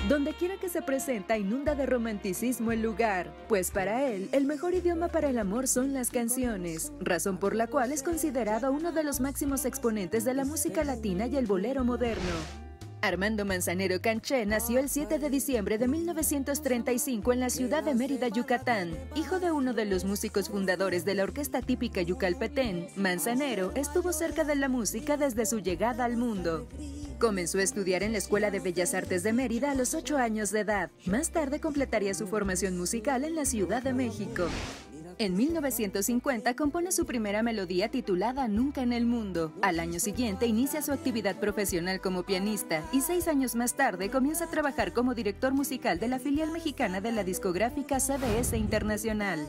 Donde quiera que se presenta, inunda de romanticismo el lugar, pues para él, el mejor idioma para el amor son las canciones, razón por la cual es considerado uno de los máximos exponentes de la música latina y el bolero moderno. Armando Manzanero Canché nació el 7 de diciembre de 1935 en la ciudad de Mérida, Yucatán. Hijo de uno de los músicos fundadores de la orquesta típica yucalpetén, Manzanero estuvo cerca de la música desde su llegada al mundo. Comenzó a estudiar en la Escuela de Bellas Artes de Mérida a los 8 años de edad. Más tarde completaría su formación musical en la Ciudad de México. En 1950 compone su primera melodía titulada Nunca en el Mundo. Al año siguiente inicia su actividad profesional como pianista y 6 años más tarde comienza a trabajar como director musical de la filial mexicana de la discográfica CBS Internacional.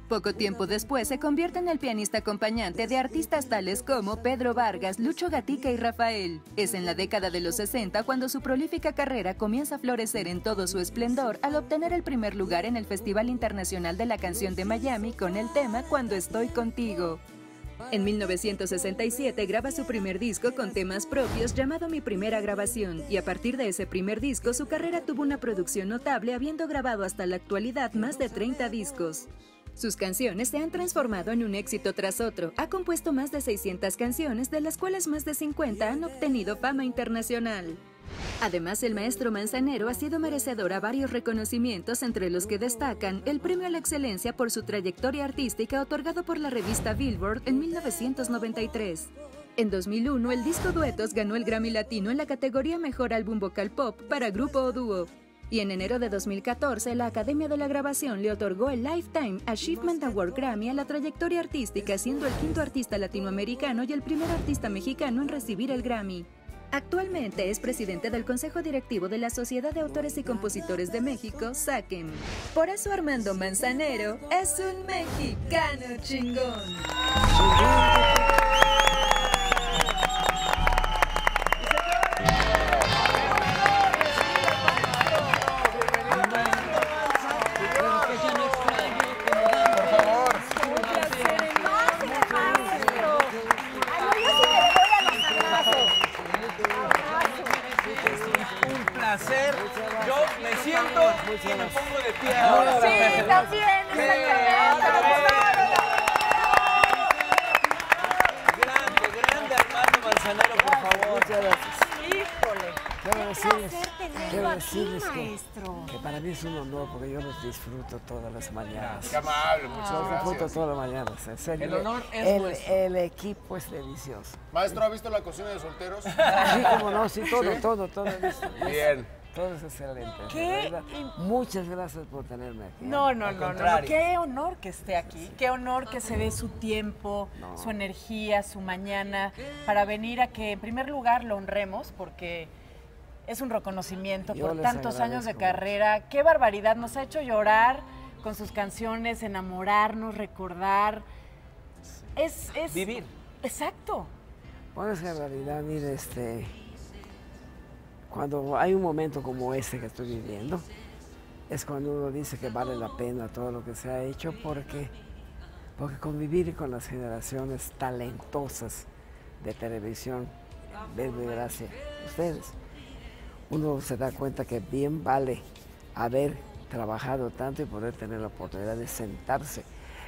Poco tiempo después se convierte en el pianista acompañante de artistas tales como Pedro Vargas, Lucho Gatica y Rafael. Es en la década de los 60 cuando su prolífica carrera comienza a florecer en todo su esplendor al obtener el primer lugar en el Festival Internacional de la Canción de Miami con el tema Cuando estoy contigo. En 1967 graba su primer disco con temas propios llamado Mi Primera Grabación, y a partir de ese primer disco su carrera tuvo una producción notable, habiendo grabado hasta la actualidad más de 30 discos. Sus canciones se han transformado en un éxito tras otro. Ha compuesto más de 600 canciones, de las cuales más de 50 han obtenido fama internacional. Además, el maestro Manzanero ha sido merecedor a varios reconocimientos, entre los que destacan el Premio a la Excelencia por su trayectoria artística otorgado por la revista Billboard en 1993. En 2001, el disco Duetos ganó el Grammy Latino en la categoría Mejor Álbum Vocal Pop para grupo o dúo. Y en enero de 2014, la Academia de la Grabación le otorgó el Lifetime Achievement Award Grammy a la trayectoria artística, siendo el 5º artista latinoamericano y el primer artista mexicano en recibir el Grammy. Actualmente es presidente del Consejo Directivo de la Sociedad de Autores y Compositores de México, SACEM. Por eso Armando Manzanero es un mexicano chingón. Yo me siento y me pongo de pie ahora. Sí, también, exactamente. Grande Armando Manzanero, por favor. Muchas gracias. Híjole. Quiero decirles que para mí es un honor, porque yo los disfruto todas las mañanas. Qué amable, muchas Los gracias. disfruto todas las mañanas, en serio. El honor es nuestro. El equipo es delicioso. Maestro, ¿ha visto La Cocina de Solteros? Sí, como no, sí, todo. Bien. Todo es excelente. ¿Qué? Muchas gracias por tenerme aquí. No. contrario. Qué honor que esté aquí. Qué honor que se dé su tiempo, su energía, su mañana, para venir a que en primer lugar lo honremos, porque es un reconocimiento Yo por les tantos años de agradezco carrera. Qué barbaridad, nos ha hecho llorar con sus canciones, enamorarnos, recordar. Es Vivir. Exacto. Bueno, es que en realidad, mire, cuando hay un momento como este que estoy viviendo, es cuando uno dice que vale la pena todo lo que se ha hecho, porque convivir con las generaciones talentosas de televisión, desde gracias a ustedes, uno se da cuenta que bien vale haber trabajado tanto y poder tener la oportunidad de sentarse.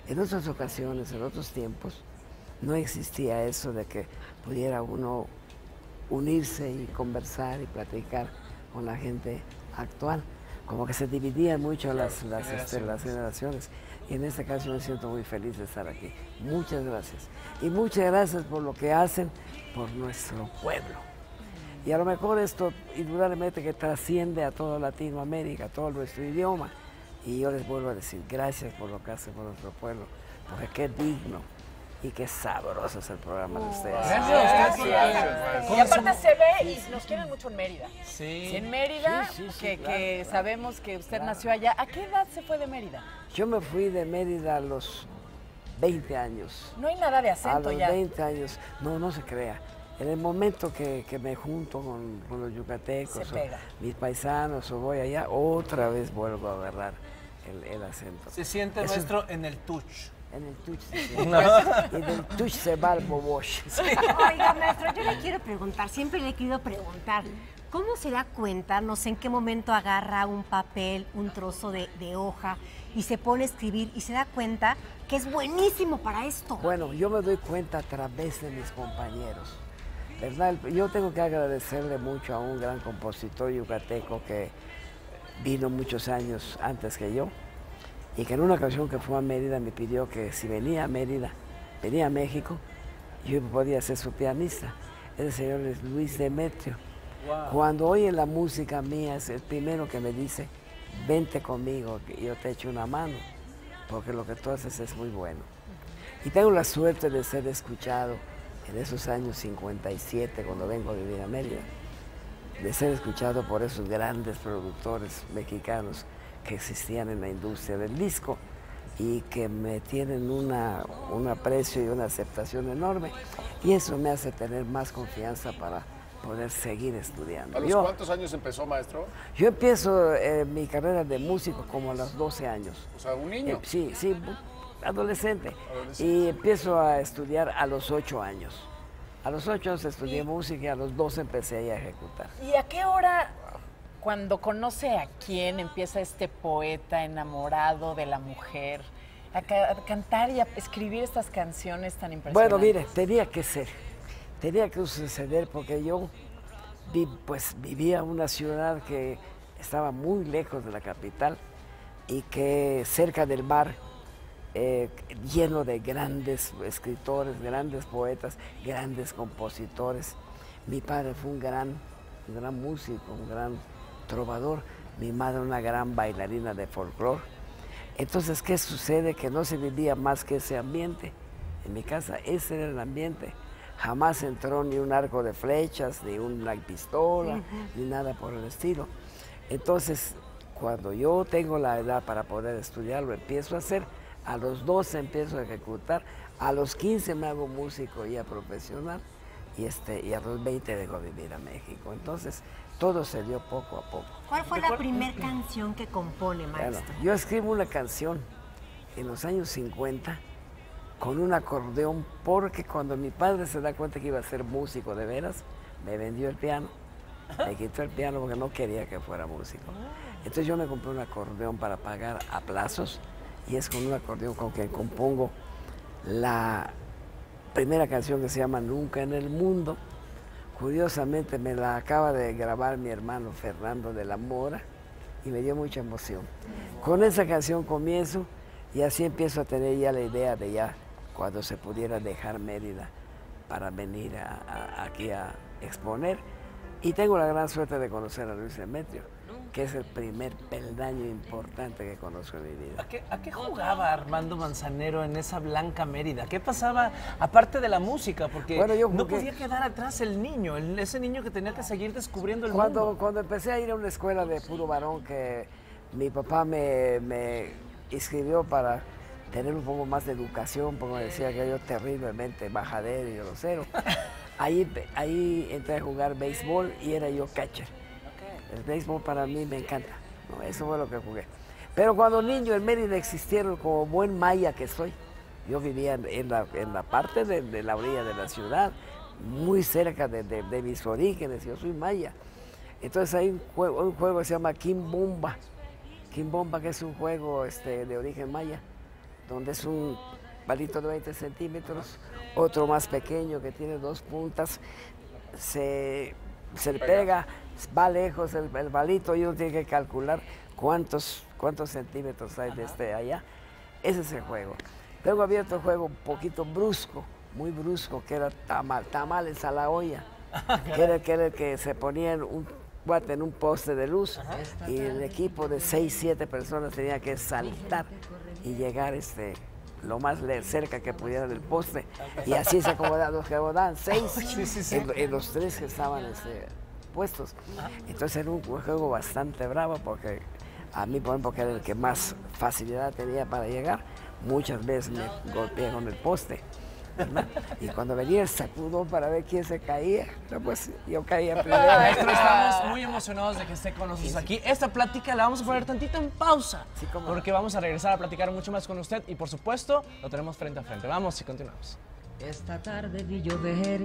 En otras ocasiones, en otros tiempos, no existía eso de que pudiera uno unirse y conversar y platicar con la gente actual. Como que se dividían mucho las generaciones. Y en este caso me siento muy feliz de estar aquí. Muchas gracias. Y muchas gracias por lo que hacen por nuestro pueblo. Y a lo mejor esto, indudablemente, que trasciende a toda Latinoamérica, a todo nuestro idioma. Y yo les vuelvo a decir gracias por lo que hacen por nuestro pueblo, porque qué digno y qué sabroso es el programa de ustedes. Gracias. Y aparte se ve y nos quieren mucho en Mérida. Sí. En Mérida, Sí, que claro. sabemos que usted nació allá. ¿A qué edad se fue de Mérida? Yo me fui de Mérida a los 20 años. No hay nada de A acento los ya. 20 años, no se crea. En el momento que me junto con los yucatecos, Se pega. mis paisanos, o voy allá, otra vez vuelvo a agarrar el acento. Se siente Eso- nuestro en el touch. En el touch se siente. Y del touch se va al bobosh. Oiga, maestro, yo le quiero preguntar, siempre le he querido preguntar, ¿Cómo se da cuenta, no sé en qué momento agarra un papel, un trozo de hoja y se pone a escribir y se da cuenta que es buenísimo para esto? Bueno, yo me doy cuenta a través de mis compañeros, ¿verdad? Yo tengo que agradecerle mucho a un gran compositor yucateco que vino muchos años antes que yo y que en una ocasión que fue a Mérida me pidió que si venía a Mérida, venía a México, yo podía ser su pianista. Ese señor es Luis Demetrio. Wow. Cuando oye la música mía es el primero que me dice, vente conmigo, que yo te echo una mano, porque lo que tú haces es muy bueno. Y tengo la suerte de ser escuchado en esos años 57, cuando vengo a vivir a Mérida, de ser escuchado por esos grandes productores mexicanos que existían en la industria del disco y que me tienen un aprecio y una aceptación enorme. Y eso me hace tener más confianza para poder seguir estudiando. ¿A los cuántos años empezó, maestro? Yo empiezo mi carrera de músico como a los 12 años. O sea, un niño. Sí, adolescente. Y empiezo a estudiar a los 8 años. A los 8 años estudié música y a los 12 empecé a ejecutar. ¿Y a qué hora, cuando conoce a quién, empieza este poeta enamorado de la mujer a cantar y a escribir estas canciones tan impresionantes? Bueno, mire, tenía que suceder porque yo vivía en una ciudad que estaba muy lejos de la capital y que cerca del mar, lleno de grandes escritores, grandes poetas, grandes compositores. Mi padre fue un gran músico, un gran trovador, mi madre una gran bailarina de folclore. Entonces, ¿qué sucede? Que no se vivía más que ese ambiente. En mi casa, ese era el ambiente. Jamás entró ni un arco de flechas, ni una pistola, ni nada por el estilo. Entonces, cuando yo tengo la edad para poder estudiar, lo empiezo a hacer. A los 12 empiezo a ejecutar. A los 15 me hago músico ya profesional. Y a los 20 dejo vivir a México. Entonces, todo se dio poco a poco. ¿Cuál fue la primera canción que compone, maestro? Bueno, yo escribo una canción en los años 50 con un acordeón, porque cuando mi padre se da cuenta que iba a ser músico de veras, me vendió el piano, me quitó el piano porque no quería que fuera músico. Entonces yo me compré un acordeón para pagar a plazos y es con un acordeón con que compongo la primera canción que se llama Nunca en el Mundo. Curiosamente me la acaba de grabar mi hermano Fernando de la Mora y me dio mucha emoción. Con esa canción comienzo y así empiezo a tener ya la idea de ya cuando se pudiera dejar Mérida para venir aquí a exponer. Y tengo la gran suerte de conocer a Luis Demetrio, que es el primer peldaño importante que conozco en mi vida. ¿A qué jugaba Armando Manzanero en esa blanca Mérida? ¿Qué pasaba aparte de la música? Porque bueno, no podía quedar atrás el niño, ese niño que tenía que seguir descubriendo el mundo. Cuando empecé a ir a una escuela de puro varón, que mi papá me inscribió para tener un poco más de educación, porque me decía que yo terriblemente majadero y grosero. Ahí entré a jugar béisbol y era yo catcher. El béisbol para mí me encanta, ¿no? Eso fue lo que jugué. Pero cuando niño en Mérida existieron, como buen maya que soy, yo vivía en la parte de la orilla de la ciudad, muy cerca de mis orígenes, yo soy maya. Entonces hay un juego que se llama Quimbomba. Quimbomba, que es un juego de origen maya, donde es un palito de 20 centímetros, otro más pequeño que tiene 2 puntas, se le pega, va lejos el balito y uno tiene que calcular cuántos centímetros hay desde allá. Ese es el juego. Luego había otro juego un poquito brusco, muy brusco, que era tamales a la olla, que era el que se ponía en un poste de luz y el equipo de 6, 7 personas tenía que saltar y llegar lo más cerca que pudiera del poste, y así se acomodaban, los que acomodaban 6 en los 3 que estaban puestos. Entonces era un juego bastante bravo, porque a mí, por ejemplo, que era el que más facilidad tenía para llegar, muchas veces me golpeé con el poste, ¿verdad? Y cuando venía el sacudón para ver quién se caía, pues yo caía primero. Maestro, estamos muy emocionados de que esté con nosotros aquí. Esta plática la vamos a poner tantito en pausa, porque vamos a regresar a platicar mucho más con usted y, por supuesto, lo tenemos frente a frente. Vamos y continuamos. Esta tarde vi llover